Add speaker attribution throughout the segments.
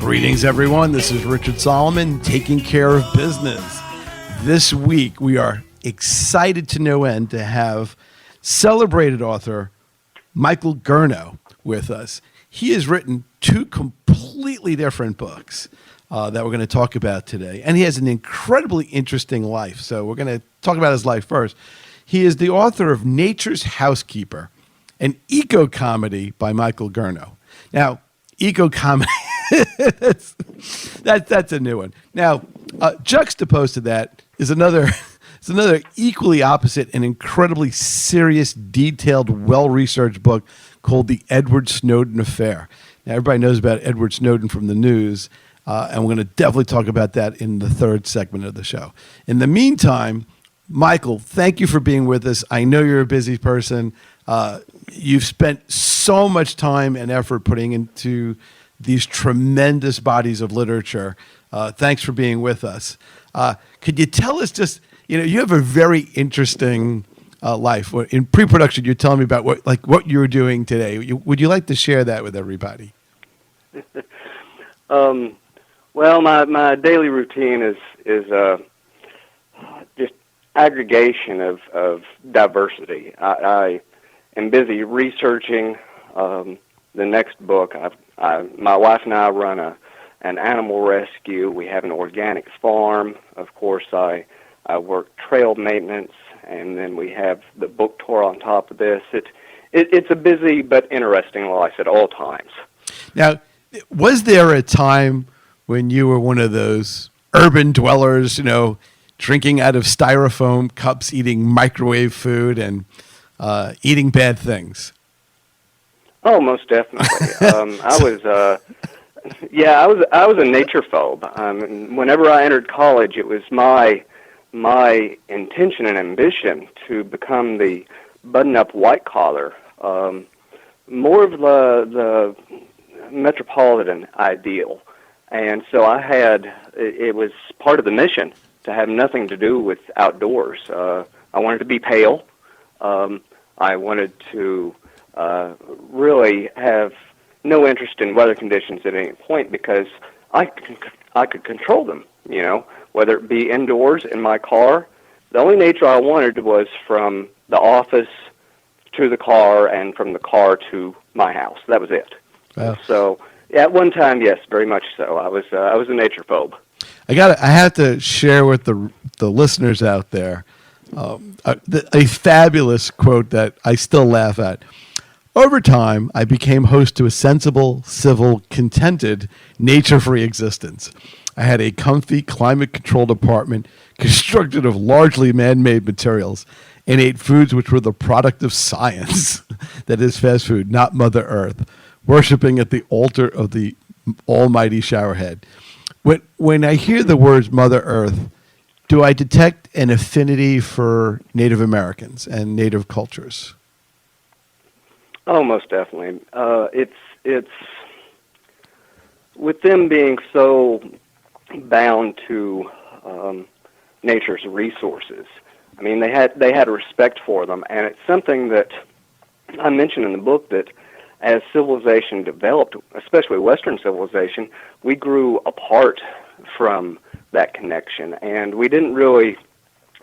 Speaker 1: Greetings, everyone. This is Richard Solomon, taking care of business. This week, we are excited to no end to have celebrated author Michael Gurnow with us. He has written two completely different books that we're going to talk about today, and he has an incredibly interesting life. So we're going to talk about his life first. He is the author of Nature's Housekeeper, an eco-comedy by Michael Gurnow. Now, eco-comedy, that's a new one. Now, juxtaposed to that is another equally opposite and incredibly serious, detailed, well-researched book called The Edward Snowden Affair. Now, everybody knows about Edward Snowden from the news, and we're going to definitely talk about that in the third segment of the show. In the meantime, Michael, thank you for being with us. I know you're a busy person. You've spent so much time and effort putting into these tremendous bodies of literature. Thanks for being with us. Could you tell us just, you have a very interesting life. In pre-production, you're telling me about what you were doing today. Would you like to share that with everybody?
Speaker 2: Well, my daily routine is just aggregation of diversity. I am busy researching the next book. My wife and I run an animal rescue. We have an organic farm. Of course, I work trail maintenance, and then we have the book tour on top of this. It's a busy but interesting life at all times.
Speaker 1: Now, was there a time when you were one of those urban dwellers, drinking out of styrofoam cups, eating microwave food, and eating bad things?
Speaker 2: Oh, most definitely. I was a nature phobe. Whenever I entered college, it was my intention and ambition to become the button-up white collar, more of the metropolitan ideal. And so it was part of the mission to have nothing to do with outdoors. I wanted to be pale. I wanted to really have no interest in weather conditions at any point because I could control them, whether it be indoors in my car. The only nature I wanted was from the office to the car and from the car to my house. That was it. Wow. So at one time, yes, very much so. I was a nature phobe.
Speaker 1: I have to share with the listeners out there a fabulous quote that I still laugh at. Over time, I became host to a sensible, civil, contented, nature-free existence. I had a comfy, climate-controlled apartment constructed of largely man-made materials and ate foods which were the product of science, that is fast food, not Mother Earth, worshiping at the altar of the almighty showerhead. When I hear the words Mother Earth, do I detect an affinity for Native Americans and Native cultures?
Speaker 2: Oh, most definitely. It's with them being so bound to nature's resources. I mean, they had a respect for them, and it's something that I mentioned in the book that as civilization developed, especially Western civilization, we grew apart from that connection, and we didn't really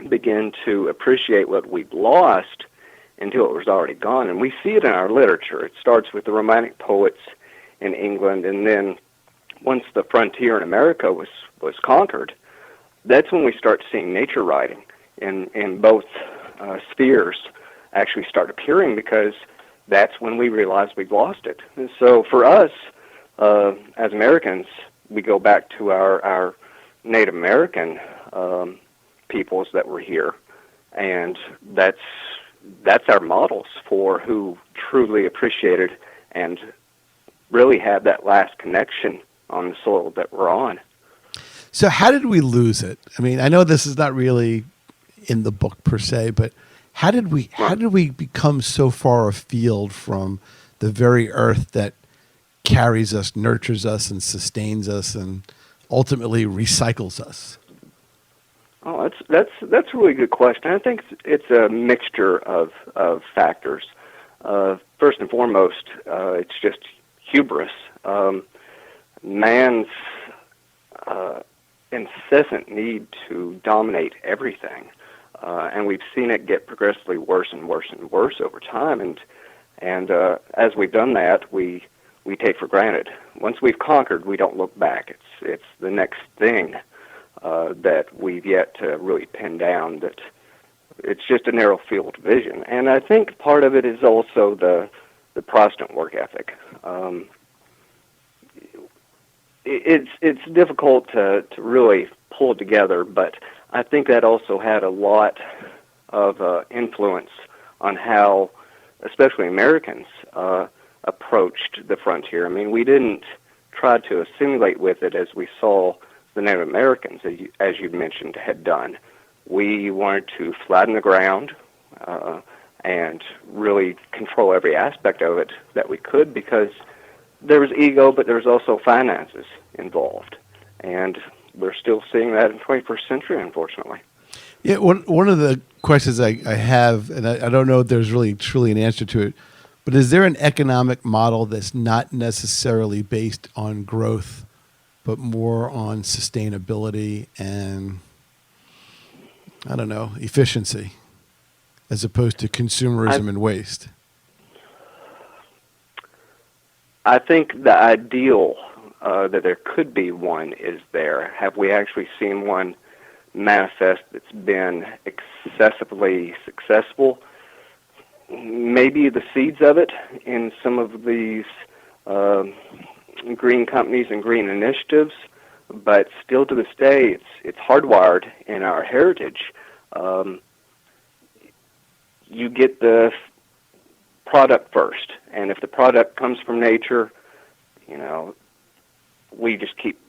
Speaker 2: begin to appreciate what we'd lost until it was already gone. And we see it in our literature. It starts with the Romantic poets in England, and then once the frontier in America was conquered, that's when we start seeing nature writing in both spheres actually start appearing, because that's when we realize we've lost it. And so for us, as Americans, we go back to our Native American peoples that were here, and that's our models for who truly appreciated and really had that last connection on the soil that we're on.
Speaker 1: So how did we lose it? I mean, I know this is not really in the book per se, but how did we become so far afield from the very earth that carries us, nurtures us, and sustains us, and ultimately recycles us?
Speaker 2: Oh, that's a really good question. I think it's a mixture of factors. First and foremost, it's just hubris. Man's incessant need to dominate everything, and we've seen it get progressively worse and worse and worse over time. And as we've done that, we take for granted. Once we've conquered, we don't look back. It's the next thing that we've yet to really pin down. That it's just a narrow field vision, and I think part of it is also the Protestant work ethic. It's difficult to really pull it together, but I think that also had a lot of influence on how, especially Americans, approached the frontier. I mean, we didn't try to assimilate with it as we saw the Native Americans, as you mentioned, had done. We wanted to flatten the ground and really control every aspect of it that we could, because there was ego, but there was also finances involved. And we're still seeing that in the 21st century, unfortunately.
Speaker 1: Yeah, one of the questions I have, and I don't know if there's really truly an answer to it, but is there an economic model that's not necessarily based on growth, but more on sustainability and, I don't know, efficiency, as opposed to consumerism and waste?
Speaker 2: I think the ideal that there could be one is there. Have we actually seen one manifest that's been excessively successful? Maybe the seeds of it in some of these green companies and green initiatives, but still to this day, it's hardwired in our heritage. You get the product first, and if the product comes from nature, we just keep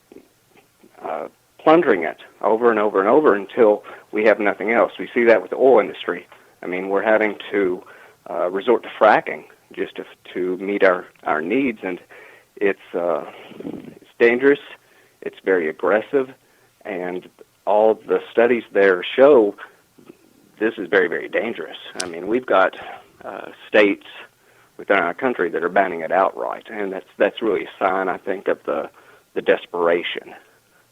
Speaker 2: plundering it over and over and over until we have nothing else. We see that with the oil industry. I mean, we're having to resort to fracking just to meet our needs, and it's dangerous, it's very aggressive, and all the studies there show this is very, very dangerous. I mean, we've got states within our country that are banning it outright, and that's really a sign, I think, of the desperation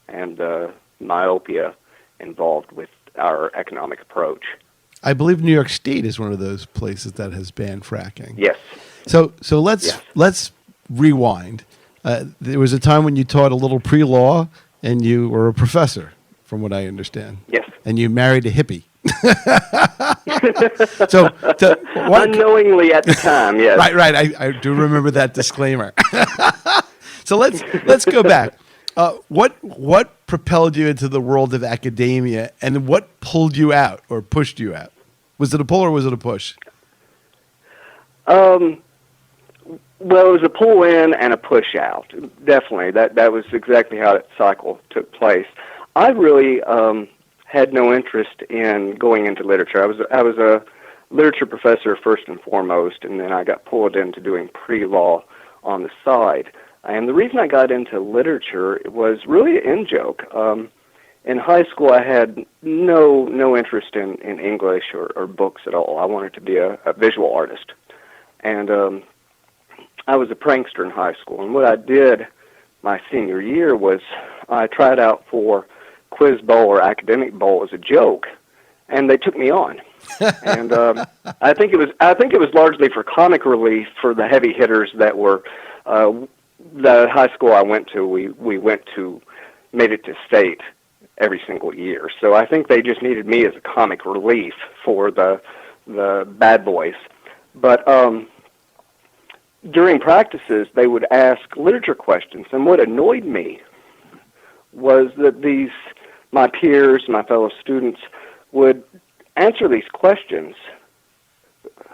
Speaker 2: and the myopia involved with our economic approach.
Speaker 1: I believe New York State is one of those places that has banned fracking.
Speaker 2: Yes.
Speaker 1: So let's rewind. There was a time when you taught a little pre-law, and you were a professor, from what I understand.
Speaker 2: Yes.
Speaker 1: And you married a hippie.
Speaker 2: Unknowingly at the time, yes.
Speaker 1: Right. I do remember that disclaimer. So let's go back. What propelled you into the world of academia, and what pulled you out or pushed you out? Was it a pull or was it a push?
Speaker 2: Well, it was a pull in and a push out. Definitely, that was exactly how that cycle took place. I really had no interest in going into literature. I was a literature professor first and foremost, and then I got pulled into doing pre-law on the side. And the reason I got into literature was really an in-joke. In high school, I had no interest in English or books at all. I wanted to be a visual artist. And I was a prankster in high school. And what I did my senior year was I tried out for Quiz Bowl or Academic Bowl as a joke, and they took me on. And I think it was largely for comic relief for the heavy hitters that were the high school I went to. We made it to state every single year. So I think they just needed me as a comic relief for the bad boys. But during practices, they would ask literature questions, and what annoyed me was that my peers, my fellow students, would answer these questions.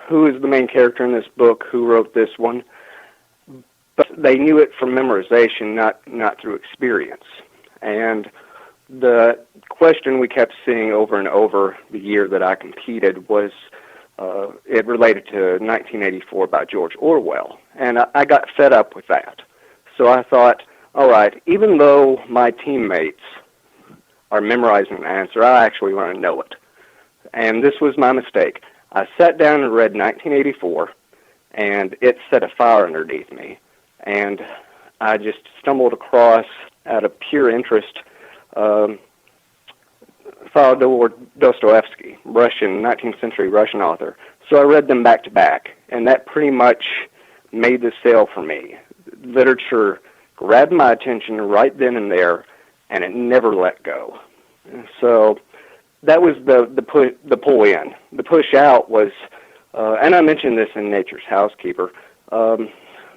Speaker 2: Who is the main character in this book? Who wrote this one? But they knew it from memorization, not through experience. And the question we kept seeing over and over the year that I competed was it related to 1984 by George Orwell, and I got fed up with that. So I thought, all right, even though my teammates are memorizing the answer, I actually want to know it. And this was my mistake. I sat down and read 1984, and it set a fire underneath me. And I just stumbled across, out of pure interest, Fyodor Dostoevsky, 19th century Russian author. So I read them back to back, and that pretty much made the sale for me. Literature grabbed my attention right then and there, and it never let go. So that was the pull in. The push out was, and I mentioned this in Nature's Housekeeper.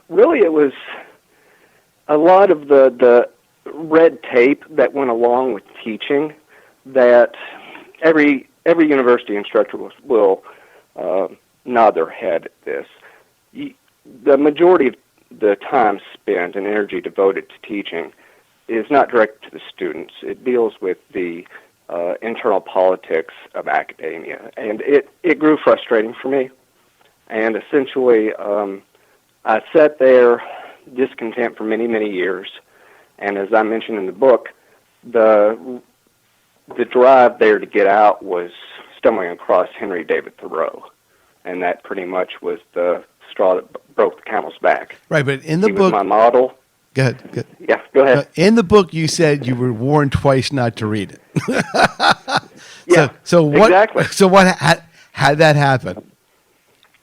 Speaker 2: Really, it was a lot of the red tape that went along with teaching that every university instructor will nod their head at this. The majority of the time spent and energy devoted to teaching is not directed to the students. It deals with the internal politics of academia, and it grew frustrating for me. And essentially, I sat there discontent for many, many years. And as I mentioned in the book, the drive there to get out was stumbling across Henry David Thoreau, and that pretty much was the straw that broke the camel's back.
Speaker 1: Right, but in the
Speaker 2: He
Speaker 1: book,
Speaker 2: was my model.
Speaker 1: Go ahead.
Speaker 2: Yeah, go ahead.
Speaker 1: In the book, you said you were warned twice not to read it.
Speaker 2: Yeah,
Speaker 1: so what?
Speaker 2: exactly.
Speaker 1: So what? How'd that happen?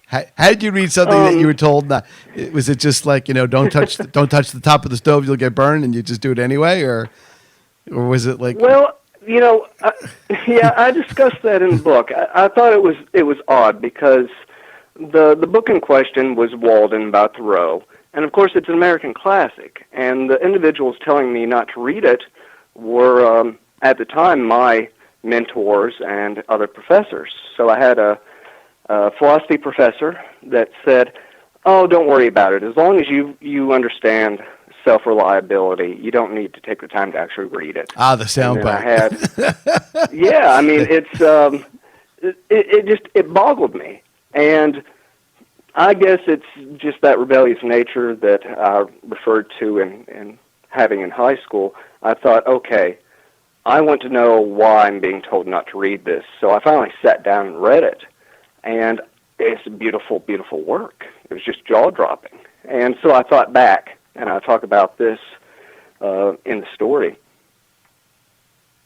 Speaker 1: How did you read something that you were told not? Was it just like, don't touch the top of the stove, you'll get burned, and you just do it anyway, or was it like?
Speaker 2: Well, I discussed that in the book. I thought it was odd because the book in question was Walden by Thoreau, and of course it's an American classic. And the individuals telling me not to read it were at the time my mentors and other professors. So I had a philosophy professor that said, "Oh, don't worry about it. As long as you understand self-reliability, you don't need to take the time to actually read it."
Speaker 1: The soundbite.
Speaker 2: Yeah, I mean, it boggled me, and I guess it's just that rebellious nature that I referred to in having in high school. I thought, okay, I want to know why I'm being told not to read this. So I finally sat down and read it, and it's a beautiful, beautiful work. It was just jaw-dropping. And so I thought back, and I talk about this in the story.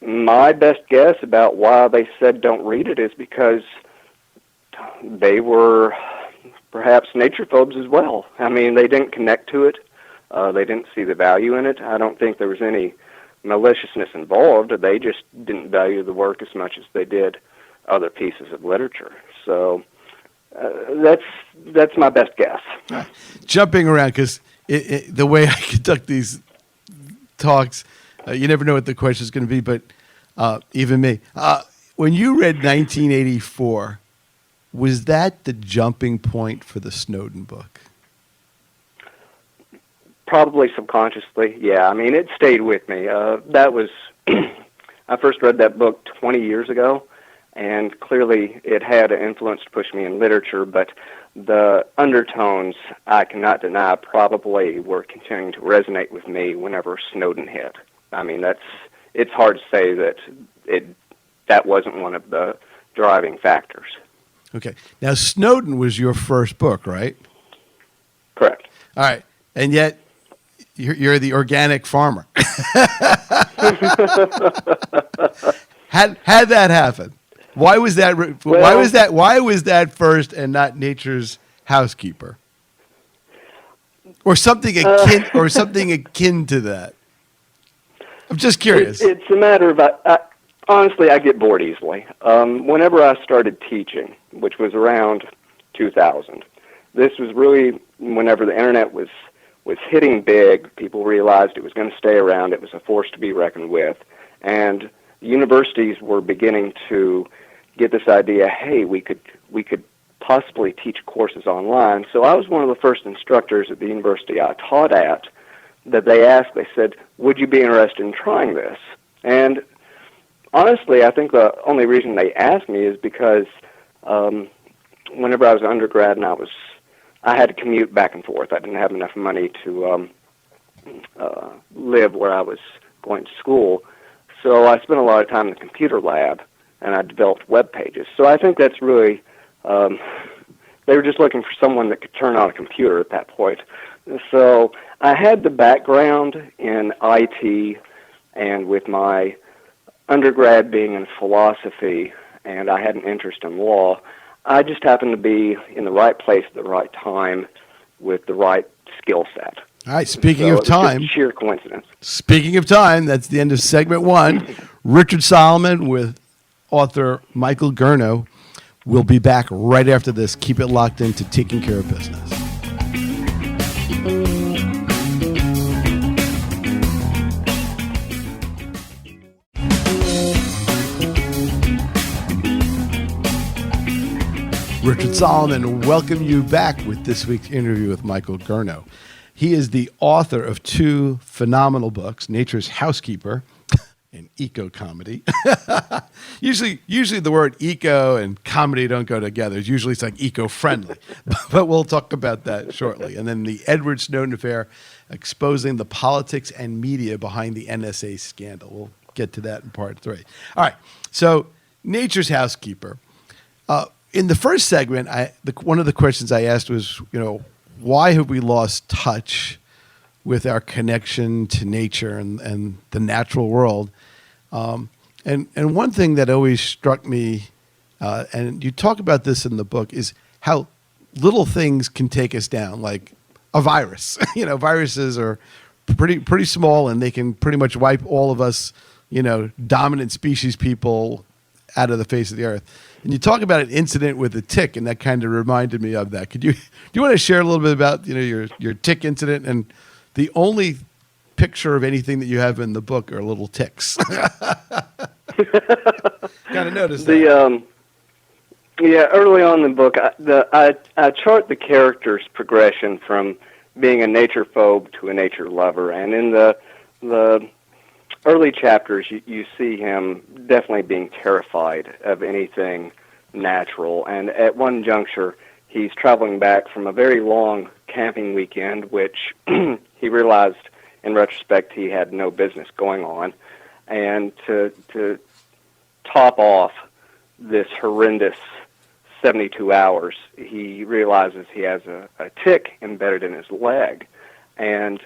Speaker 2: My best guess about why they said don't read it is because they were perhaps nature phobes as well. I mean, they didn't connect to it. They didn't see the value in it. I don't think there was any maliciousness involved. They just didn't value the work as much as they did other pieces of literature. So that's my best guess.
Speaker 1: Jumping around, because the way I conduct these talks, you never know what the question is going to be, but even me. When you read 1984, was that the jumping point for the Snowden book?
Speaker 2: Probably subconsciously, yeah. I mean, it stayed with me. That was, I first read that book 20 years ago, and clearly it had an influence to push me in literature, but the undertones, I cannot deny, probably were continuing to resonate with me whenever Snowden hit. I mean, it's hard to say that wasn't one of the driving factors.
Speaker 1: Okay. Now, Snowden was your first book, right?
Speaker 2: Correct.
Speaker 1: All right. And yet, you're the organic farmer. Had that happen? Why was that? Why was that first and not Nature's Housekeeper, or something akin to that? I'm just curious.
Speaker 2: It's a matter of honestly, I get bored easily. Whenever I started teaching, which was around 2000, this was really whenever the internet was hitting big. People realized it was going to stay around. It was a force to be reckoned with, and universities were beginning to get this idea, hey, we could possibly teach courses online. So I was one of the first instructors at the university I taught at that they asked, they said, would you be interested in trying this? And honestly, I think the only reason they asked me is because whenever I was an undergrad and I had to commute back and forth. I didn't have enough money to live where I was going to school. So I spent a lot of time in the computer lab, and I developed web pages. So I think that's really, they were just looking for someone that could turn on a computer at that point. So I had the background in IT, and with my undergrad being in philosophy, and I had an interest in law, I just happened to be in the right place at the right time with the right skill set.
Speaker 1: All right, speaking
Speaker 2: So
Speaker 1: of time.
Speaker 2: just sheer coincidence.
Speaker 1: Speaking of time, that's the end of segment 1. Richard Solomon with author Michael Gurnow. We'll be back right after this. Keep it locked into Taking Care of Business. Richard Solomon, welcome you back with this week's interview with Michael Gurnow. He is the author of 2 phenomenal books, Nature's Housekeeper and eco-comedy. usually the word eco and comedy don't go together. Usually it's like eco-friendly, but we'll talk about that shortly. And then the Edward Snowden affair, exposing the politics and media behind the NSA scandal. We'll get to that in part 3. All right, so Nature's Housekeeper. In the first segment, one of the questions I asked was, why have we lost touch with our connection to nature and the natural world? And one thing that always struck me, and you talk about this in the book, is how little things can take us down, like a virus. Viruses are pretty small, and they can pretty much wipe all of us, dominant species people out of the face of the earth. And you talk about an incident with a tick, and that kind of reminded me of that. Do you want to share a little bit about your tick incident? And the only picture of anything that you have in the book are little ticks. Kind of noticed that.
Speaker 2: Early on in the book, I chart the character's progression from being a nature phobe to a nature lover, and in the early chapters, you see him definitely being terrified of anything natural. And at one juncture, he's traveling back from a very long camping weekend, which he realized in retrospect he had no business going on. And to top off this horrendous 72 hours, he realizes he has a tick embedded in his leg. And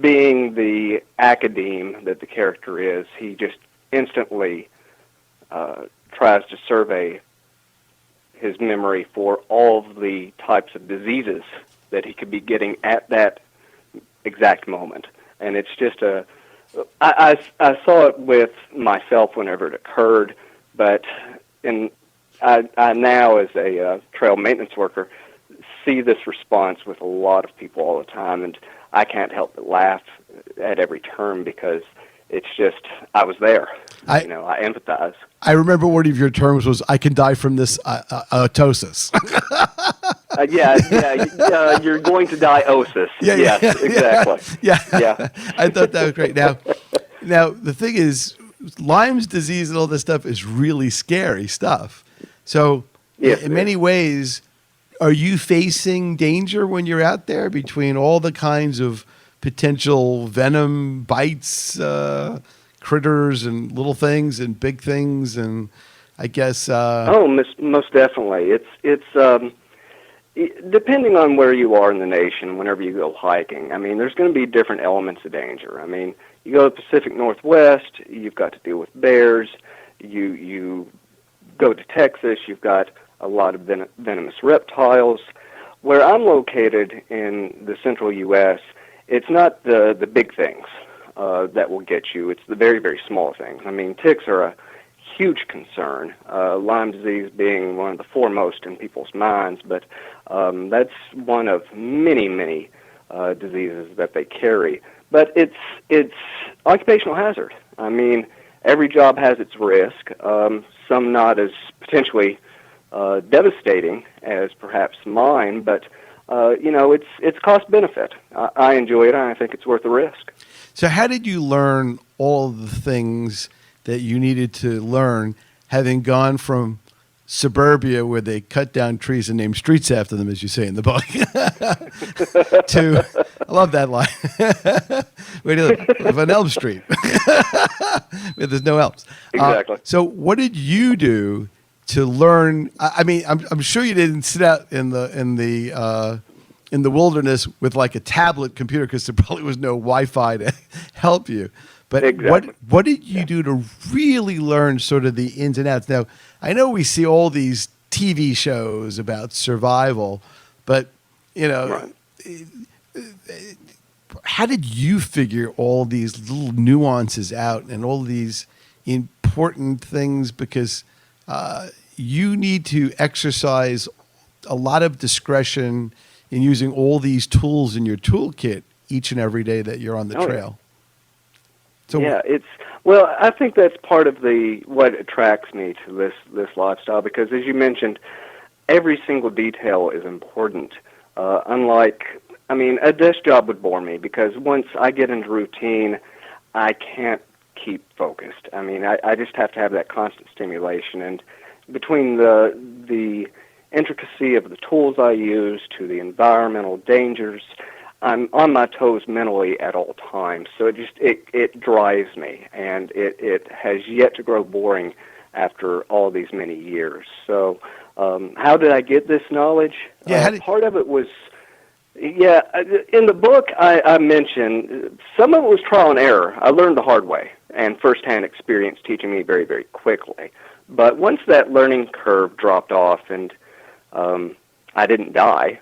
Speaker 2: being the academe that the character is, he just instantly tries to survey his memory for all of the types of diseases that he could be getting at that exact moment. And it's just I saw it with myself whenever it occurred, but I now, as a trail maintenance worker, see this response with a lot of people all the time, and I can't help but laugh at every turn because it's just, I was there. I empathize.
Speaker 1: I remember one of your terms was, I can die from this ptosis.
Speaker 2: You're going to die osis. Yes, exactly.
Speaker 1: Yeah. I thought that was great. Now, the thing is, Lyme's disease and all this stuff is really scary stuff. So
Speaker 2: yes,
Speaker 1: in many ways, are you facing danger when you're out there between all the kinds of potential venom, bites, critters, and little things and big things? And I guess
Speaker 2: most definitely. It's depending on where you are in the nation. Whenever you go hiking, I mean, there's going to be different elements of danger. I mean, you go to the Pacific Northwest, you've got to deal with bears. You go to Texas, you've got a lot of venomous reptiles. Where I'm located in the central U.S., it's not the big things that will get you. It's the very, very small things. I mean, ticks are a huge concern, Lyme disease being one of the foremost in people's minds, but that's one of many, many diseases that they carry. But it's occupational hazard. I mean, every job has its risk, some not as potentially devastating as perhaps mine, but it's cost benefit. I enjoy it, and I think it's worth the risk.
Speaker 1: So how did you learn all of the things that you needed to learn, having gone from suburbia where they cut down trees and name streets after them, as you say in the book, to, I love that line, where do you live? On Elm Street, where there's no elms.
Speaker 2: Exactly.
Speaker 1: So what did you do to learn? I mean, I'm sure you didn't sit out in the wilderness with like a tablet computer, because there probably was no Wi-Fi to help you. But
Speaker 2: Exactly.
Speaker 1: what did you do to really learn sort of the ins and outs? Now, I know we see all these TV shows about survival, but, you know, how did you figure all these little nuances out and all these important things? Because you need to exercise a lot of discretion in using all these tools in your toolkit each and every day that you're on the trail. So,
Speaker 2: yeah, well, I think that's part of what attracts me to this lifestyle, because as you mentioned, every single detail is important. A desk job would bore me, because once I get into routine, I can't keep focused. I mean, I just have to have that constant stimulation, and between the intricacy of the tools I use to the environmental dangers, I'm on my toes mentally at all times. So it drives me, and it has yet to grow boring after all these many years. So how did I get this knowledge? Part of it was, in the book I mentioned, some of it was trial and error. I learned the hard way, and firsthand experience teaching me very, very quickly. But once that learning curve dropped off and I didn't die,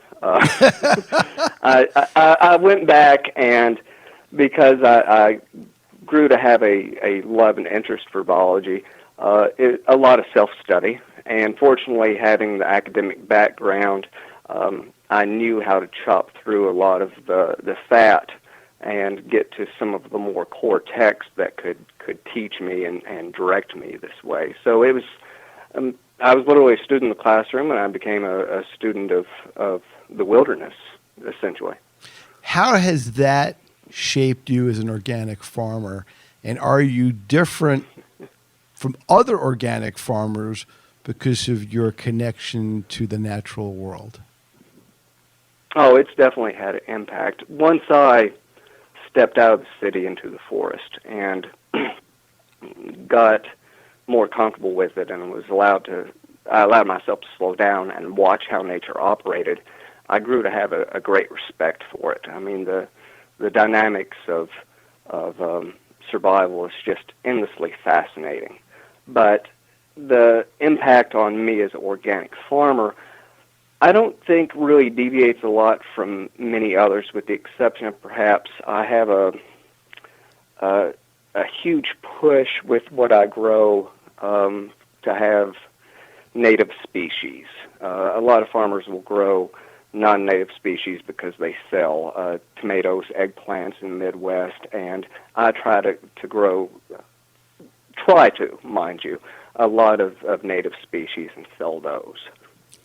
Speaker 2: I went back, and because I grew to have a love and interest for biology, a lot of self-study, and fortunately having the academic background, I knew how to chop through a lot of the fat and get to some of the more core text that could teach me and direct me this way. So it was I was literally a student in the classroom, and I became a student of the wilderness, essentially.
Speaker 1: How has that shaped you as an organic farmer? And are you different from other organic farmers because of your connection to the natural world?
Speaker 2: Oh, it's definitely had an impact. Once I stepped out of the city into the forest and got more comfortable with it, and I allowed myself to slow down and watch how nature operated, I grew to have a great respect for it. I mean, the dynamics of survival is just endlessly fascinating. But the impact on me as an organic farmer, I don't think really deviates a lot from many others, with the exception of perhaps I have a huge push with what I grow to have native species. A lot of farmers will grow non-native species because they sell tomatoes, eggplants in the Midwest, and I try to grow, mind you, a lot of native species and sell those.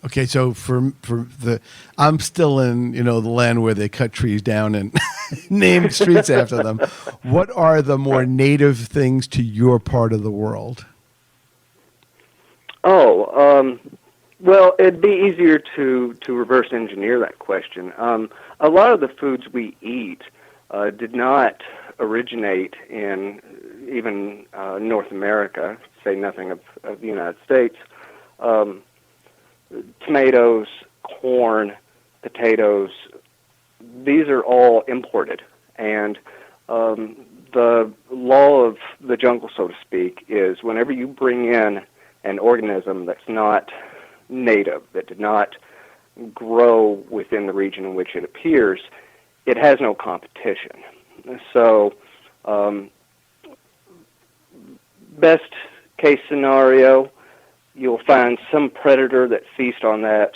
Speaker 1: Okay, so I'm still in the land where they cut trees down and name streets after them. What are the more native things to your part of the world?
Speaker 2: Well, it'd be easier to reverse engineer that question. A lot of the foods we eat did not originate in even North America, say nothing of the United States. Tomatoes, corn, potatoes, these are all imported. And the law of the jungle, so to speak, is whenever you bring in an organism that's not native, that did not grow within the region in which it appears, it has no competition. So, best case scenario, you'll find some predator that feasts on that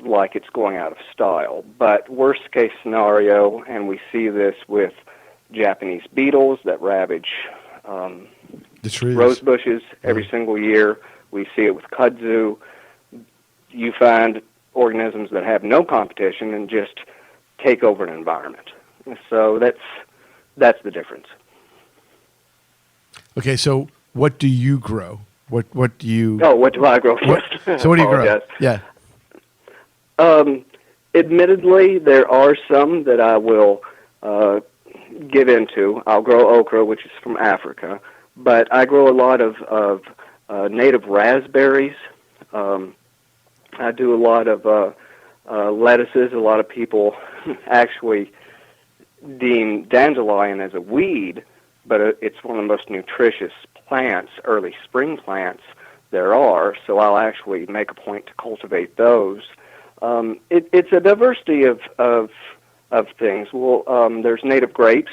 Speaker 2: like it's going out of style. But worst case scenario, and we see this with Japanese beetles that ravage
Speaker 1: the trees,
Speaker 2: rose bushes every single year. We see it with kudzu. You find organisms that have no competition and just take over an environment. So that's the difference.
Speaker 1: Okay, so what do you grow? What do you?
Speaker 2: Oh, what do I grow?
Speaker 1: So what do you grow?
Speaker 2: Apologize.
Speaker 1: Yeah.
Speaker 2: Admittedly, there are some that I will get into. I'll grow okra, which is from Africa, but I grow a lot of native raspberries. I do a lot of lettuces. A lot of people actually deem dandelion as a weed, but it's one of the most nutritious plants, early spring plants there are, so I'll actually make a point to cultivate those. It's a diversity of things. Well, there's native grapes.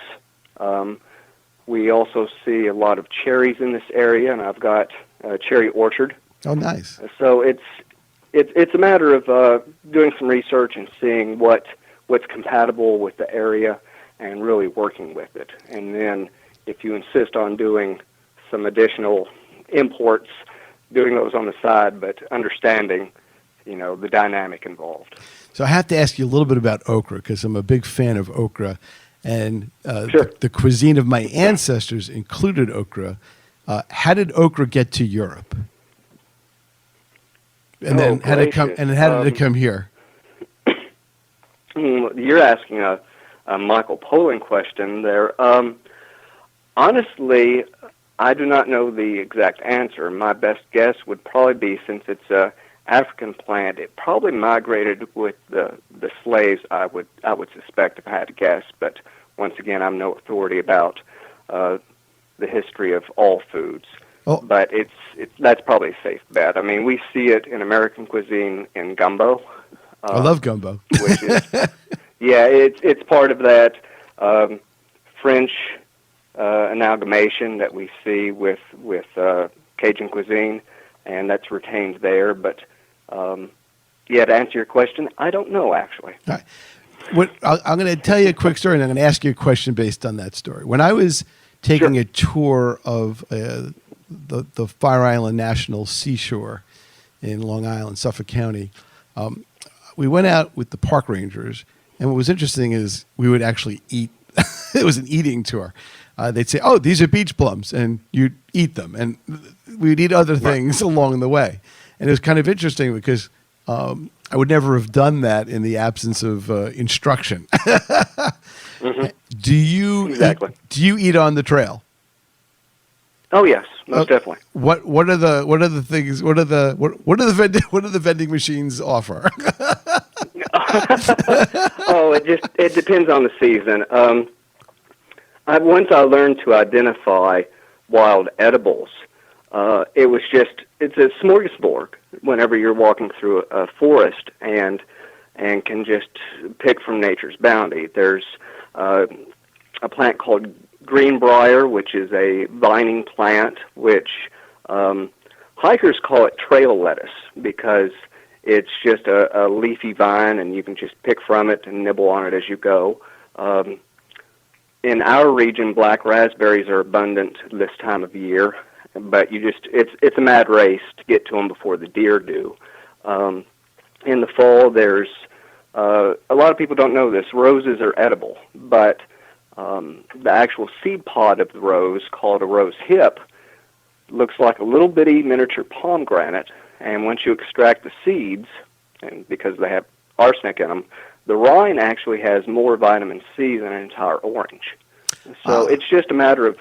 Speaker 2: We also see a lot of cherries in this area, and I've got a cherry orchard.
Speaker 1: Oh, nice.
Speaker 2: So it's a matter of doing some research and seeing what's compatible with the area and really working with it. And then if you insist on doing some additional imports, doing those on the side, but understanding, the dynamic involved.
Speaker 1: So I have to ask you a little bit about okra because I'm a big fan of okra, and
Speaker 2: Sure.
Speaker 1: the cuisine of my ancestors included okra. How did okra get to Europe? And then how did it come? And then how did it come here?
Speaker 2: You're asking a Michael Pollan question there. Honestly, I do not know the exact answer. My best guess would probably be, since it's a African plant, it probably migrated with the slaves. I would suspect, if I had to guess. But once again, I'm no authority about the history of all foods.
Speaker 1: Oh.
Speaker 2: But that's probably a safe bet. I mean, we see it in American cuisine in gumbo.
Speaker 1: I love gumbo.
Speaker 2: Which is, yeah, it's part of that French amalgamation that we see with Cajun cuisine, and that's retained there. But to answer your question, I don't know actually.
Speaker 1: All right. I'm going to tell you a quick story, and I'm going to ask you a question based on that story. When I was taking
Speaker 2: Sure.
Speaker 1: a tour of the Fire Island National Seashore in Long Island, Suffolk County, we went out with the park rangers, and what was interesting is we would actually eat. It was an eating tour. They'd say, "Oh, these are beach plums," and you'd eat them, and we'd eat other things along the way. And it was kind of interesting because I would never have done that in the absence of instruction.
Speaker 2: Mm-hmm.
Speaker 1: Do you eat on the trail?
Speaker 2: Oh yes, most definitely.
Speaker 1: What are the things? What do the vending machines offer?
Speaker 2: Oh, it depends on the season. Once I learned to identify wild edibles, it's a smorgasbord whenever you're walking through a forest and can just pick from nature's bounty. There's a plant called greenbrier, which is a vining plant, which hikers call it trail lettuce because it's just a leafy vine, and you can just pick from it and nibble on it as you go. In our region, black raspberries are abundant this time of year, but it's a mad race to get to them before the deer do. In the fall, there's a lot of people don't know this. Roses are edible, but the actual seed pod of the rose, called a rose hip, looks like a little bitty miniature pomegranate, and once you extract the seeds, and because they have arsenic in them, the rind actually has more vitamin C than an entire orange. So it's just a matter of,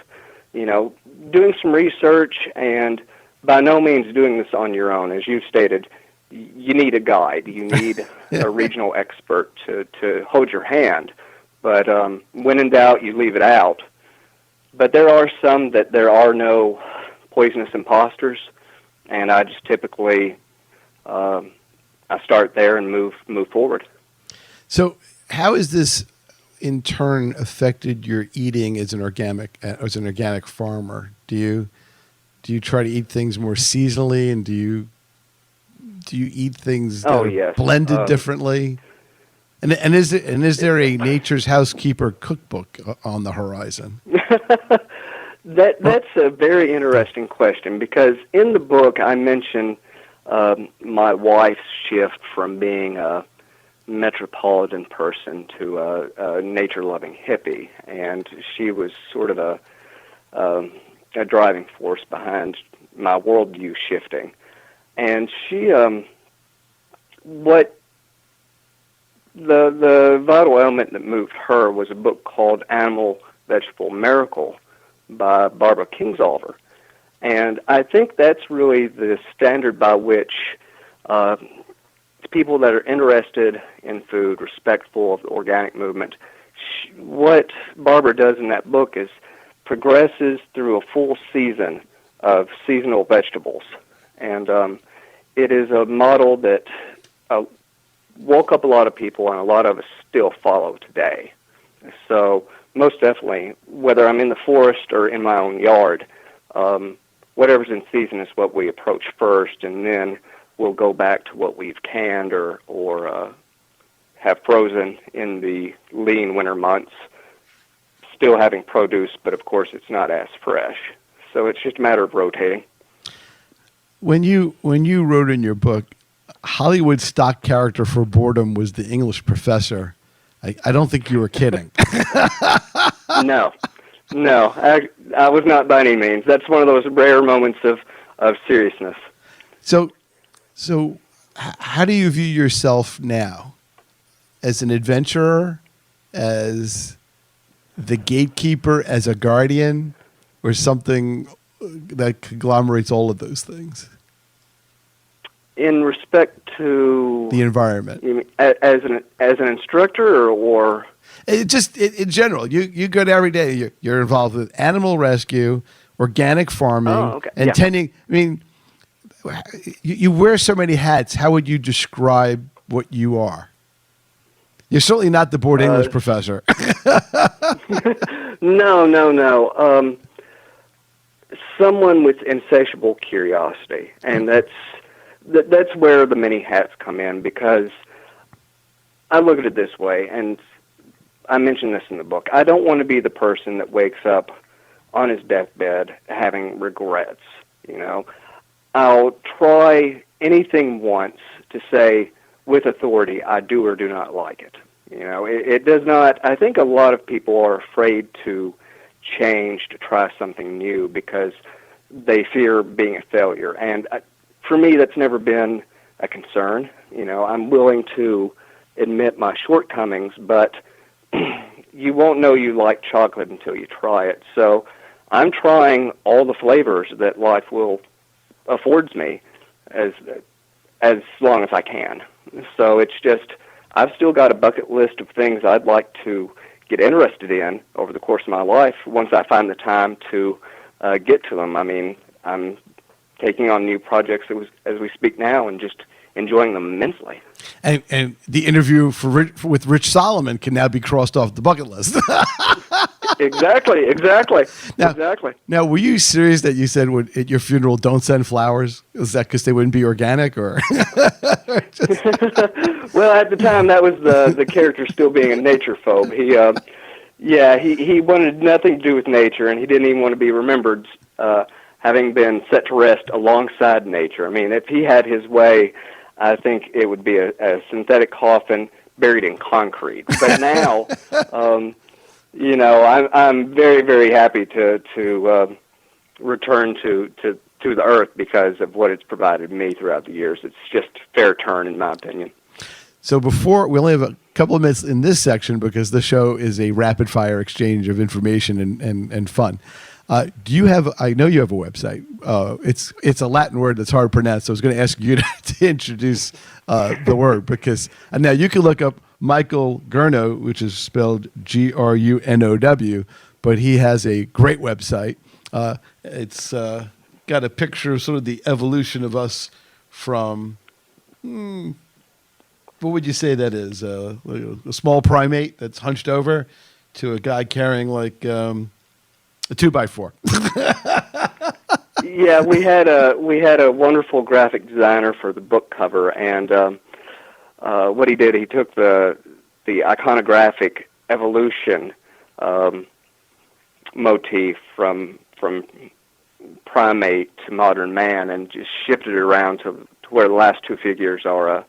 Speaker 2: doing some research, and by no means doing this on your own. As you stated, you need a guide. You need a regional expert to hold your hand. But when in doubt, you leave it out. But there are some that there are no poisonous imposters, and I just typically I start there and move forward.
Speaker 1: So how has this in turn affected your eating as an organic farmer? Do you try to eat things more seasonally, and do you eat things that are blended differently? And is there a Nature's Housekeeper cookbook on the horizon?
Speaker 2: That's a very interesting question, because in the book I mention my wife's shift from being a metropolitan person to a nature-loving hippie, and she was sort of a a driving force behind my worldview shifting. And she, what the vital element that moved her was a book called Animal, Vegetable, Miracle by Barbara Kingsolver. And I think that's really the standard by which people that are interested in food, respectful of the organic movement, what Barbara does in that book is progresses through a full season of seasonal vegetables. And it is a model that woke up a lot of people, and a lot of us still follow today. So most definitely, whether I'm in the forest or in my own yard, whatever's in season is what we approach first, and then we'll go back to what we've canned or have frozen in the lean winter months, still having produce, but of course it's not as fresh. So it's just a matter of rotating.
Speaker 1: When you wrote in your book, Hollywood's stock character for boredom was the English professor, I don't think you were kidding.
Speaker 2: No, I was not by any means. That's one of those rare moments of seriousness.
Speaker 1: So how do you view yourself now? As an adventurer, as the gatekeeper, as a guardian, or something that conglomerates all of those things?
Speaker 2: In respect to
Speaker 1: the environment,
Speaker 2: you mean as an instructor, or
Speaker 1: in general, you go to every day. You're involved with animal rescue, organic farming, and tending. I mean, you wear so many hats. How would you describe what you are? You're certainly not the bored English professor.
Speaker 2: No. Someone with insatiable curiosity, and that's where the many hats come in, because I look at it this way, and I mentioned this in the book. I don't want to be the person that wakes up on his deathbed having regrets. I'll try anything once to say with authority, I do or do not like it. It does not. I think a lot of people are afraid to change, to try something new, because they fear being a failure. And for me, that's never been a concern. I'm willing to admit my shortcomings, but you won't know you like chocolate until you try it. So I'm trying all the flavors that life affords me as long as I can. So it's just, I've still got a bucket list of things I'd like to get interested in over the course of my life once I find the time to get to them. I mean, I'm taking on new projects as we speak now, and just enjoying them immensely.
Speaker 1: And the interview with Rich Solomon can now be crossed off the bucket list.
Speaker 2: Exactly.
Speaker 1: Now, were you serious that you said at your funeral, don't send flowers? Is that because they wouldn't be organic, or?
Speaker 2: Well, at the time, that was the character still being a nature phobe. He wanted nothing to do with nature, and he didn't even want to be remembered having been set to rest alongside nature. I mean, if he had his way, I think it would be a synthetic coffin buried in concrete. But now, I'm very, very happy to return to the earth because of what it's provided me throughout the years. It's just a fair turn, in my opinion.
Speaker 1: So before, we only have a couple of minutes in this section because the show is a rapid fire exchange of information and fun. Do you have? I know you have a website. It's a Latin word that's hard to pronounce. So I was going to ask you to introduce the word, because now you can look up Michael Gurnow, which is spelled Grunow, but he has a great website. It's got a picture of sort of the evolution of us from. What would you say that is? A small primate that's hunched over to a guy carrying like a 2x4.
Speaker 2: Yeah, we had a wonderful graphic designer for the book cover, and what he did, he took the iconographic evolution motif from primate to modern man, and just shifted it around to where the last two figures are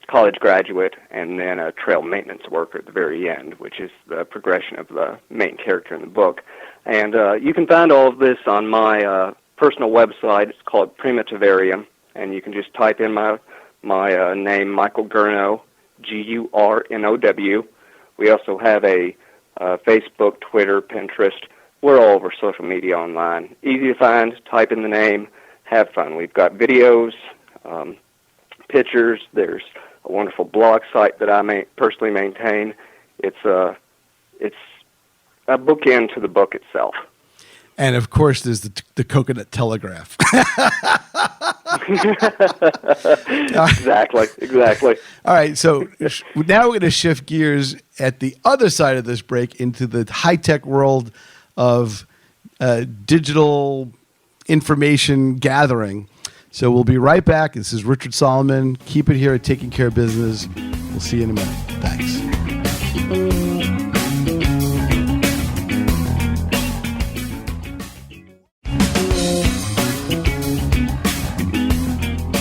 Speaker 2: college graduate, and then a trail maintenance worker at the very end, which is the progression of the main character in the book. And you can find all of this on my personal website. It's called Primitivarium, and you can just type in my name, Michael Gurnow, Gurnow. We also have a Facebook, Twitter, Pinterest. We're all over social media online. Easy to find. Type in the name. Have fun. We've got videos, pictures. There's a wonderful blog site that I personally maintain. It's a bookend to the book itself.
Speaker 1: And of course, there's the Coconut Telegraph.
Speaker 2: Exactly.
Speaker 1: All right, so now we're going to shift gears at the other side of this break into the high-tech world of digital information gathering. So we'll be right back. This is Richard Solomon. Keep it here at Taking Care of Business. We'll see you in a minute. Thanks.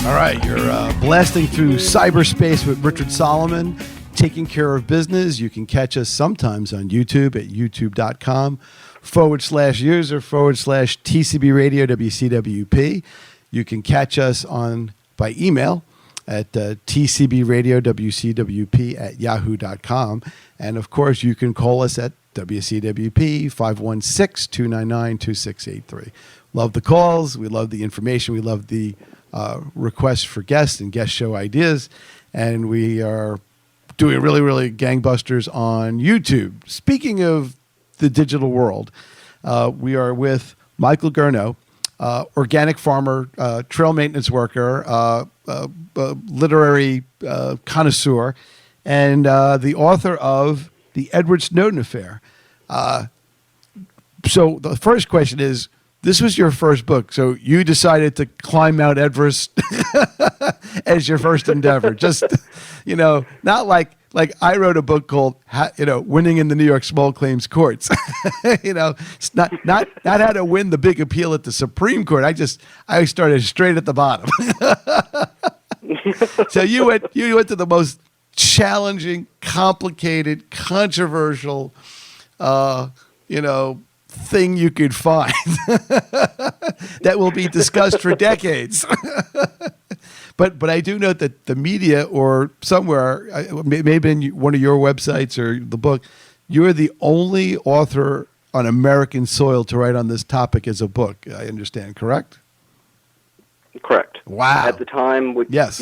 Speaker 1: All right, you're blasting through cyberspace with Richard Solomon, Taking Care of Business. You can catch us sometimes on YouTube at youtube.com/user/TCBRadioWCWP. You can catch us by email at TCBRadioWCWP@yahoo.com. And of course, you can call us at WCWP 516-299-2683. Love the calls. We love the information. We love the requests for guests and guest show ideas. And we are doing really, really gangbusters on YouTube. Speaking of the digital world, we are with Michael Gurnow, organic farmer, trail maintenance worker, literary connoisseur, and the author of The Edward Snowden Affair. So the first question is, this was your first book, so you decided to climb Mount Everest as your first endeavor. Just, not like I wrote a book called, Winning in the New York Small Claims Courts. It's not how to win the big appeal at the Supreme Court. I started straight at the bottom. So you went to the most challenging, complicated, controversial, thing you could find that will be discussed for decades. But I do note that the media or somewhere, maybe in one of your websites or the book, you're the only author on American soil to write on this topic as a book. I understand, correct?
Speaker 2: Correct.
Speaker 1: Wow.
Speaker 2: At the time, we had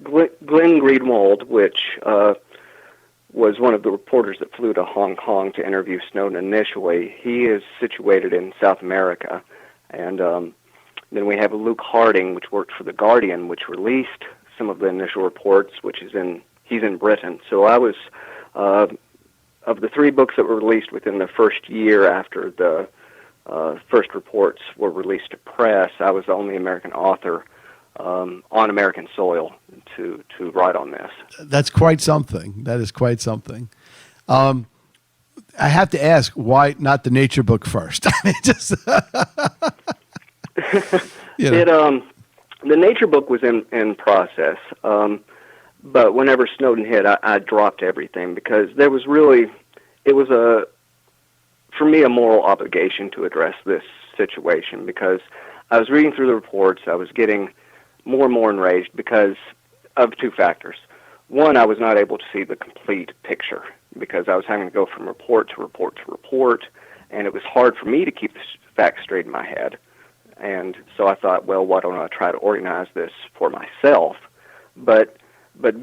Speaker 2: Glenn Greenwald, which was one of the reporters that flew to Hong Kong to interview Snowden initially. He is situated in South America. And then we have Luke Harding, which worked for The Guardian, which released some of the initial reports, he's in Britain. So I was, of the three books that were released within the first year after the first reports were released to press, I was the only American author on American soil to write on this.
Speaker 1: That's quite something. That is quite something. I have to ask, why not the nature book first? The
Speaker 2: nature book was in process, but whenever Snowden hit, I dropped everything because there was for me, a moral obligation to address this situation because I was reading through the reports. I was getting more and more enraged because of two factors. One, I was not able to see the complete picture because I was having to go from report to report to report, and it was hard for me to keep the facts straight in my head. And so I thought, well, why don't I try to organize this for myself? But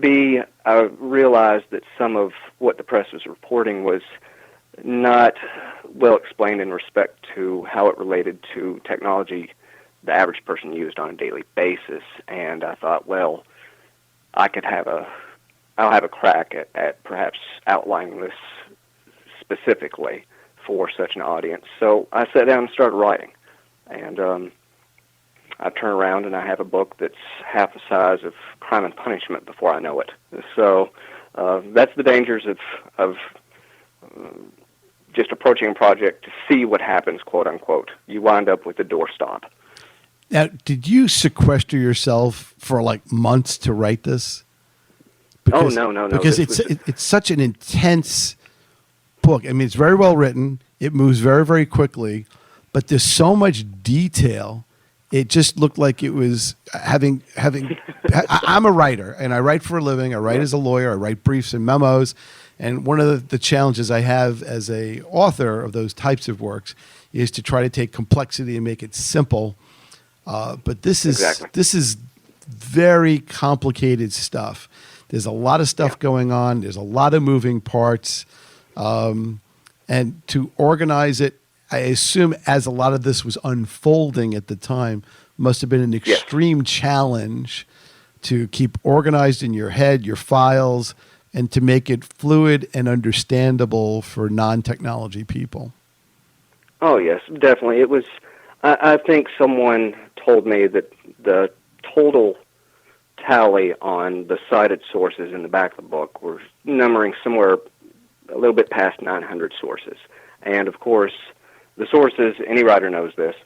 Speaker 2: B, I realized that some of what the press was reporting was not well explained in respect to how it related to technology the average person used on a daily basis. And I thought, well, I'll have a crack at perhaps outlining this specifically for such an audience. So I sat down and started writing. And I turn around and I have a book that's half the size of Crime and Punishment before I know it. So that's the dangers of just approaching a project to see what happens, quote unquote. You wind up with a doorstop.
Speaker 1: Now, did you sequester yourself for like months to write this? because,
Speaker 2: no.
Speaker 1: because it's such an intense book. I mean, it's very well written. It moves very, very quickly, but there's so much detail. It just looked like it was having. I'm a writer, and I write for a living. I write as a lawyer. I write briefs and memos. And one of the challenges I have as a author of those types of works is to try to take complexity and make it simple. But this is very complicated stuff. There's a lot of stuff going on. There's a lot of moving parts. And to organize it, I assume as a lot of this was unfolding at the time, must have been an extreme challenge to keep organized in your head, your files, and to make it fluid and understandable for non-technology people.
Speaker 2: Oh, yes, definitely. It was, I think someone told me that the total tally on the cited sources in the back of the book were numbering somewhere a little bit past 900 sources. And, of course, the sources, any writer knows this,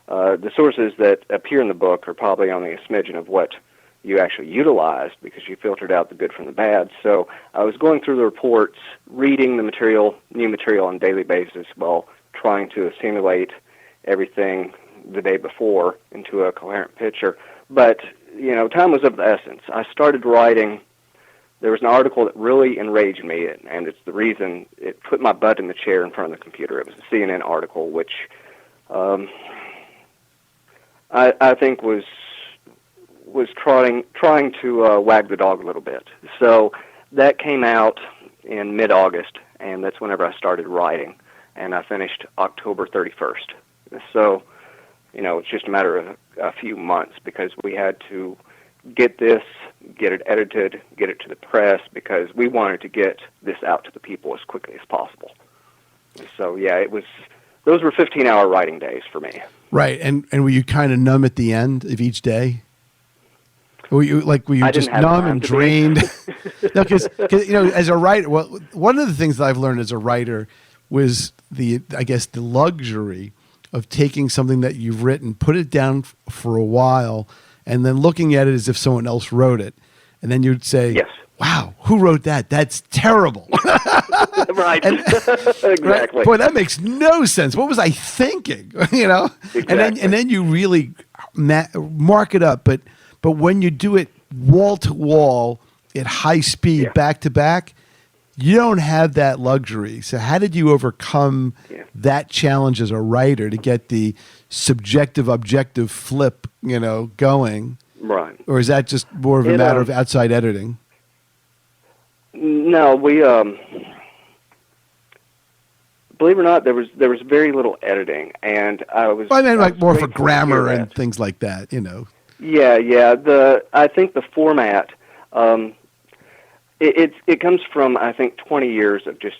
Speaker 2: the sources that appear in the book are probably only a smidgen of what you actually utilized because you filtered out the good from the bad. So I was going through the reports, reading the material, new material on a daily basis while trying to assimilate everything the day before into a coherent picture. But, time was of the essence. I started writing. There was an article that really enraged me, and it's the reason it put my butt in the chair in front of the computer. It was a CNN article, which I think was trying to wag the dog a little bit. So that came out in mid-August, and that's whenever I started writing, and I finished October 31st. So, it's just a matter of a few months because we had to get it edited, get it to the press, because we wanted to get this out to the people as quickly as possible. So, those were 15-hour writing days for me.
Speaker 1: Right, and were you kind of numb at the end of each day? Were you just numb and drained? No, because as a writer, one of the things that I've learned as a writer was the luxury of taking something that you've written, put it down for a while, and then looking at it as if someone else wrote it, and then you'd say,
Speaker 2: "Yes,
Speaker 1: wow, who wrote that? That's terrible."
Speaker 2: Right. Exactly.
Speaker 1: Right? Boy, that makes no sense. What was I thinking?
Speaker 2: Exactly.
Speaker 1: And then you really mark it up, but when you do it wall to wall at high speed, back to back, you don't have that luxury. So how did you overcome that challenge as a writer to get the subjective objective flip, going?
Speaker 2: Right.
Speaker 1: Or is that just more of a matter of outside editing?
Speaker 2: No, we believe it or not, there was very little editing, and I mean,
Speaker 1: more for grammar and things like that,
Speaker 2: Yeah. I think the format, it comes from, I think, 20 years of just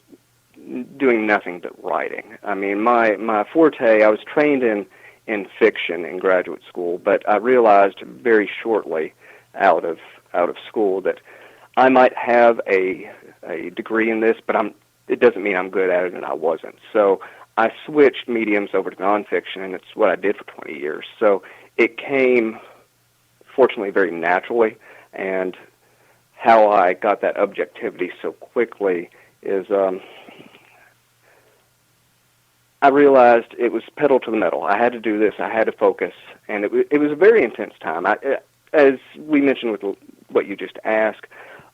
Speaker 2: doing nothing but writing. I mean, my forte, I was trained in fiction in graduate school, but I realized very shortly out of school that I might have a degree in this, but it doesn't mean I'm good at it, and I wasn't. So I switched mediums over to nonfiction, and it's what I did for 20 years. So it came, fortunately, very naturally, and how I got that objectivity so quickly is I realized it was pedal to the metal. I had to do this. I had to focus, and it was a very intense time. As we mentioned with what you just asked,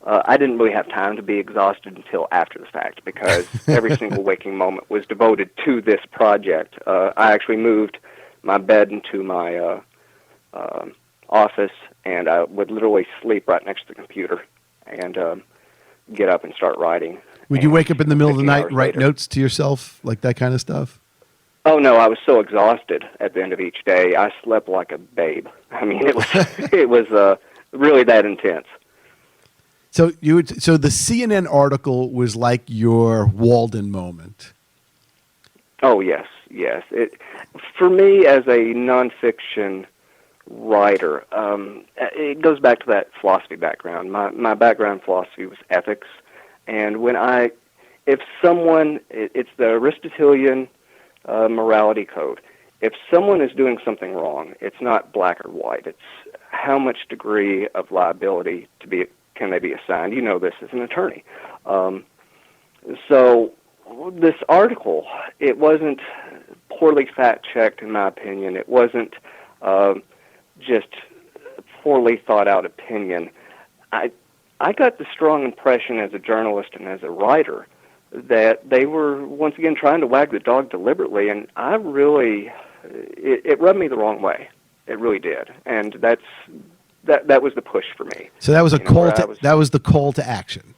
Speaker 2: I didn't really have time to be exhausted until after the fact because every single waking moment was devoted to this project. I actually moved my bed into my office, and I would literally sleep right next to the computer and get up and start writing.
Speaker 1: Would you wake up in the middle of the night and write
Speaker 2: later,
Speaker 1: notes to yourself, like that kind of stuff?
Speaker 2: Oh, no, I was so exhausted at the end of each day. I slept like a babe. I mean, it was really that intense.
Speaker 1: So the CNN article was like your Walden moment.
Speaker 2: Oh, yes. For me, as a nonfiction writer, it goes back to that philosophy background. My background in philosophy was ethics, and if someone, it's the Aristotelian morality code. If someone is doing something wrong, it's not black or white. It's how much degree of liability to be can they be assigned? You know this as an attorney. So this article, it wasn't poorly fact-checked, in my opinion. It wasn't just poorly thought-out opinion. I got the strong impression as a journalist and as a writer that they were, once again, trying to wag the dog deliberately, and I really, it rubbed me the wrong way. It really did. And that was the push for me.
Speaker 1: So that was that was the call to action.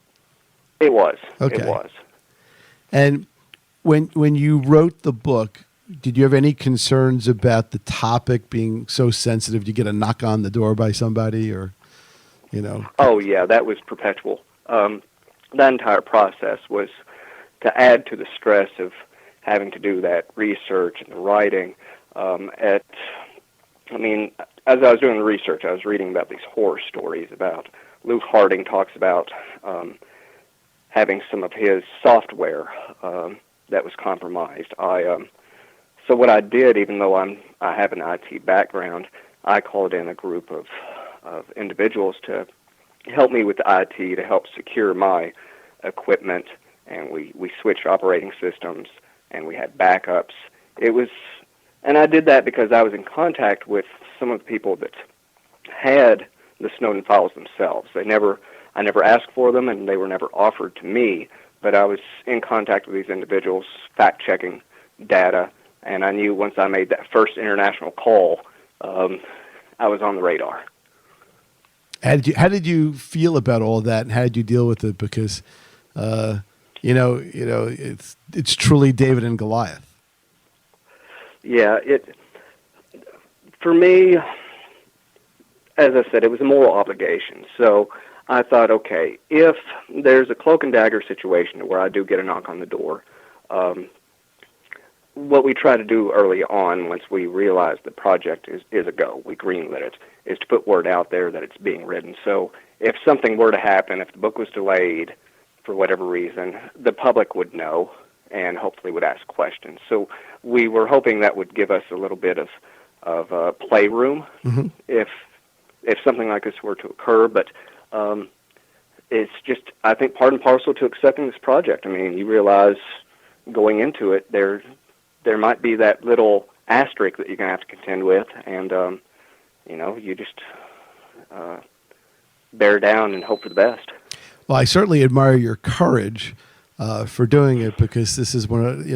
Speaker 2: It was.
Speaker 1: Okay.
Speaker 2: It was.
Speaker 1: And when you wrote the book, did you have any concerns about the topic being so sensitive? Did you get a knock on the door by somebody, or, you know?
Speaker 2: Oh, yeah, that was perpetual. That entire process was to add to the stress of having to do that research and the writing. As I was doing the research, I was reading about these horror stories about Luke Harding talks about having some of his software that was compromised. So what I did, even though I have an IT background, I called in a group of individuals to help me with the IT, to help secure my equipment, and we switched operating systems, and we had backups. And I did that because I was in contact with some of the people that had the Snowden files themselves. I never asked for them, and they were never offered to me, but I was in contact with these individuals, fact-checking data, and I knew once I made that first international call, I was on the radar.
Speaker 1: How did you feel about all that, and how did you deal with it? Because, it's truly David and Goliath.
Speaker 2: Yeah, for me, as I said, it was a moral obligation. So I thought, okay, if there's a cloak and dagger situation where I do get a knock on the door, what we try to do early on, once we realize the project is a go, we greenlit it, is to put word out there that it's being written. So if something were to happen, if the book was delayed for whatever reason, the public would know and hopefully would ask questions. So we were hoping that would give us a little bit of playroom if something like this were to occur. But it's just, I think, part and parcel to accepting this project. I mean, you realize going into it, there might be that little asterisk that you're going to have to contend with, and you just bear down and hope for the best.
Speaker 1: Well, I certainly admire your courage for doing it, because this is one of,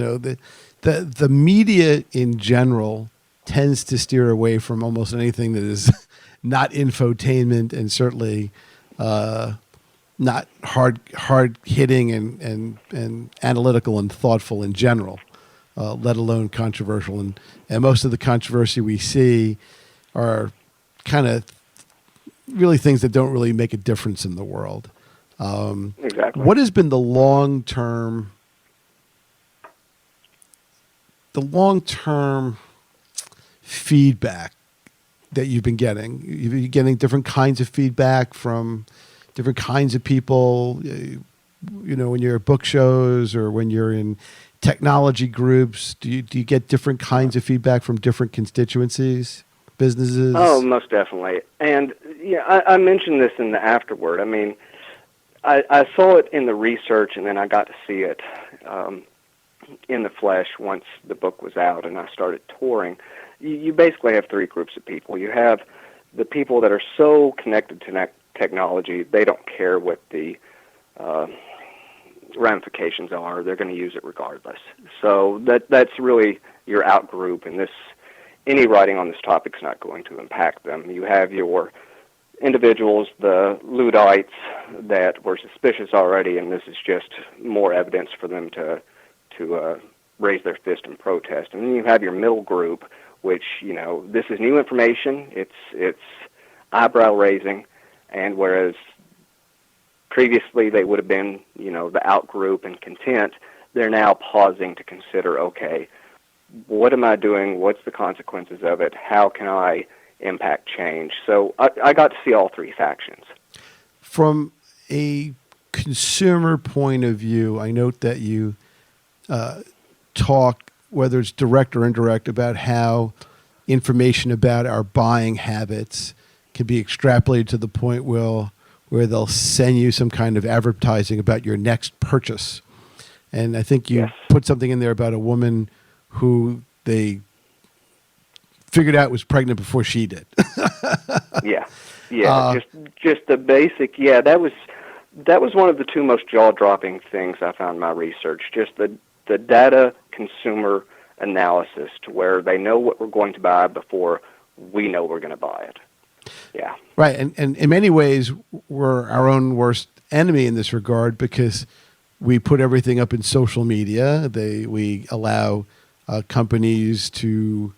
Speaker 1: the media in general tends to steer away from almost anything that is not infotainment, and certainly not hard hitting and analytical and thoughtful in general, let alone controversial. And most of the controversy we see are kind of really things that don't really make a difference in the world.
Speaker 2: Exactly.
Speaker 1: What has been the long-term feedback that you've been getting? You're getting different kinds of feedback from different kinds of people, when you're at book shows or when you're in technology groups. Do you get different kinds of feedback from different constituencies, businesses?
Speaker 2: Oh, most definitely. And I mentioned this in the afterword. I mean, I saw it in the research, and then I got to see it in the flesh once the book was out and I started touring. You basically have three groups of people. You have the people that are so connected to technology, they don't care what the ramifications are. They're going to use it regardless. So that's really your out group, and any writing on this topic is not going to impact them. You have your individuals, the Luddites, that were suspicious already, and this is just more evidence for them to raise their fist and protest. And then you have your middle group, which, this is new information. It's eyebrow raising, and whereas previously they would have been, the out group and content, they're now pausing to consider, okay, what am I doing? What's the consequences of it? How can I impact change? So I got to see all three factions. From
Speaker 1: a consumer point of view, I note that you talk, whether it's direct or indirect, about how information about our buying habits can be extrapolated to the point where where they'll send you some kind of advertising about your next purchase. And I think you
Speaker 2: Yes.
Speaker 1: put something in there about a woman who they figured out was pregnant before she did.
Speaker 2: Yeah, just the basic. Yeah, that was one of the two most jaw-dropping things I found in my research. Just the data consumer analysis, to where they know what we're going to buy before we know we're going to buy it. Yeah.
Speaker 1: Right, and in many ways, we're our own worst enemy in this regard, because we put everything up in social media. We allow companies to,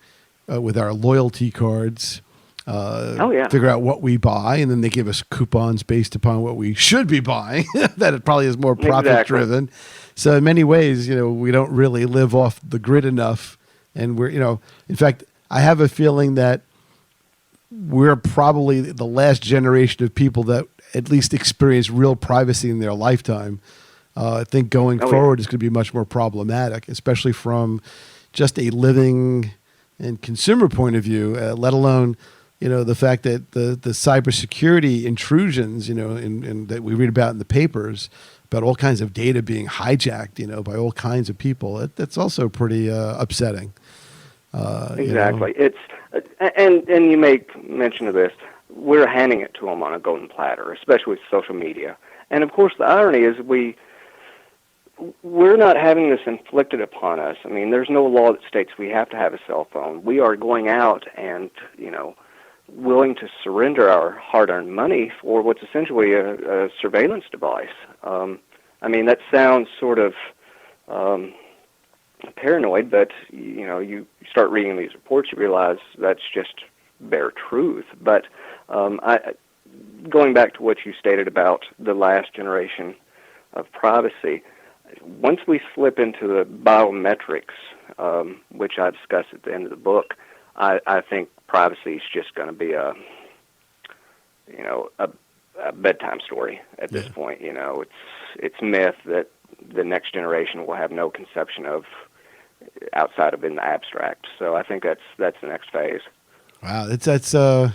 Speaker 1: with our loyalty cards, figure out what we buy, and then they give us coupons based upon what we should be buying. That it probably is more profit driven. So in many ways, we don't really live off the grid enough, and we're, in fact, I have a feeling that we're probably the last generation of people that at least experience real privacy in their lifetime. I think going forward is going to be much more problematic, especially from just a living and consumer point of view, let alone, the fact that the cybersecurity intrusions, in that we read about in the papers, about all kinds of data being hijacked, by all kinds of people. That's also pretty upsetting.
Speaker 2: Exactly. It's and you make mention of this. We're handing it to them on a golden platter, especially with social media. And of course, the irony is we're not having this inflicted upon us. I mean, there's no law that states we have to have a cell phone. We are going out and willing to surrender our hard-earned money for what's essentially a surveillance device. I mean, that sounds sort of paranoid, but you start reading these reports, you realize that's just bare truth. But going back to what you stated about the last generation of privacy, once we slip into the biometrics, which I discuss at the end of the book, I think privacy is just going to be a bedtime story at this point. It's myth that the next generation will have no conception of outside of in the abstract. So I think that's the next phase.
Speaker 1: Wow, that's a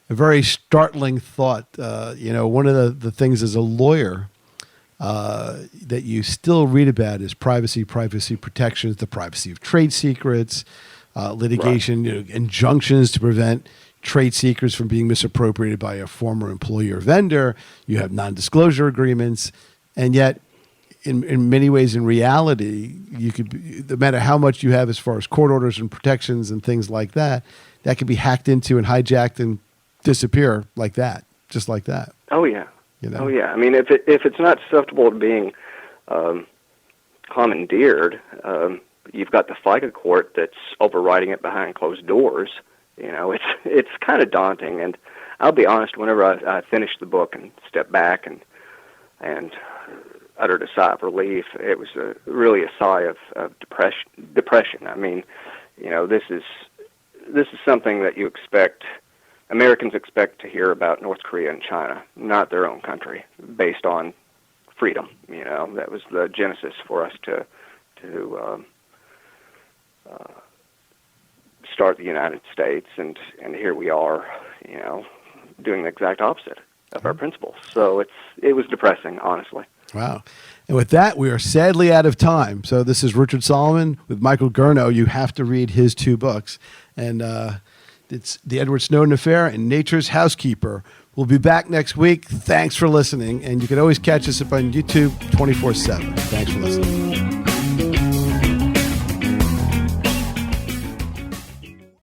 Speaker 1: very startling thought. One of the things as a lawyer that you still read about is privacy protections, the privacy of trade secrets, litigation, injunctions to prevent trade secrets from being misappropriated by a former employee or vendor. You have non-disclosure agreements, and yet, in many ways, in reality, you could, no matter how much you have as far as court orders and protections and things like that, that could be hacked into and hijacked and disappear like that, just like that.
Speaker 2: Oh yeah. Oh yeah. I mean, if it's not susceptible to being commandeered, you've got the FICA court that's overriding it behind closed doors. It's kind of daunting. And I'll be honest, whenever I finished the book and stepped back and uttered a sigh of relief, it was really a sigh of depression. I mean, this is something that Americans expect to hear about North Korea and China, not their own country, based on freedom. That was the genesis for us to start the United States, and here we are, doing the exact opposite of our principles. So it was depressing, honestly. Wow.
Speaker 1: And with that, we are sadly out of time. So this is Richard Solomon with Michael Gurnow. You have to read his two books. And it's The Edward Snowden Affair and Nature's Housekeeper. We'll be back next week. Thanks for listening. And you can always catch us up on YouTube 24/7. Thanks for listening.